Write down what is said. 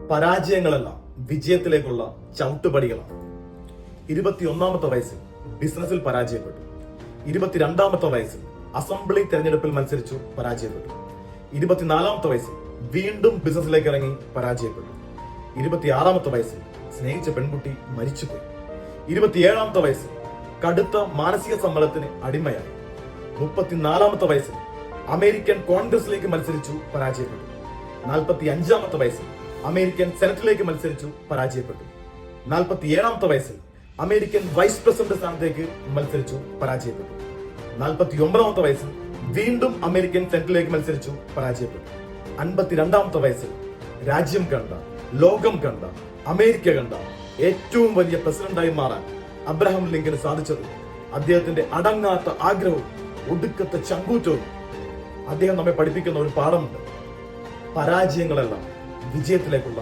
പരാജയങ്ങളെല്ലാം വിജയത്തിലേക്കുള്ള ചവിട്ടുപടികളാണ്. 21-ാമത്തെ വയസ്സിൽ ബിസിനസ്സിൽ പരാജയപ്പെട്ടു. 22-ാമത്തെ വയസ്സിൽ അസംബ്ലി തെരഞ്ഞെടുപ്പിൽ മത്സരിച്ചു, പരാജയപ്പെട്ടു. 24-ാമത്തെ വയസ്സിൽ വീണ്ടും ബിസിനസ്സിലേക്ക് ഇറങ്ങി, പരാജയപ്പെട്ടു. 26-ാമത്തെ വയസ്സിൽ സ്നേഹിച്ച പെൺകുട്ടി മരിച്ചുപോയി. 27-ാമത്തെ വയസ്സിൽ കടുത്ത മാനസിക സമ്മർദ്ദത്തിന് അടിമയായി. 34-ാമത്തെ വയസ്സിൽ അമേരിക്കൻ കോൺഗ്രസിലേക്ക് മത്സരിച്ചു, പരാജയപ്പെട്ടു. 45-ാമത്തെ വയസ്സിൽ അമേരിക്കൻ സെനറ്റിലേക്ക് മത്സരിച്ചു, പരാജയപ്പെട്ടു. 47-ാമത്തെ വയസ്സിൽ അമേരിക്കൻ വൈസ് പ്രസിഡന്റ് സ്ഥാനത്തേക്ക് മത്സരിച്ചു, പരാജയപ്പെട്ടു. 49-ാമത്തെ വയസ്സിൽ വീണ്ടും അമേരിക്കൻ സെനറ്റിലേക്ക് മത്സരിച്ചു, പരാജയപ്പെട്ടു. 52-ാമത്തെ വയസ്സിൽ രാജ്യം കണ്ട, ലോകം കണ്ട, അമേരിക്ക കണ്ട ഏറ്റവും വലിയ പ്രസിഡന്റായി മാറാൻ അബ്രഹാം ലിങ്കന് സാധിച്ചത് അദ്ദേഹത്തിന്റെ അടങ്ങാത്ത ആഗ്രഹവും ഒടുക്കത്തെ ചങ്കൂറ്റവും. അദ്ദേഹം നമ്മെ പഠിപ്പിക്കുന്ന ഒരു പാഠമുണ്ട്: പരാജയങ്ങളെല്ലാം വിജയത്തിലേക്കുള്ള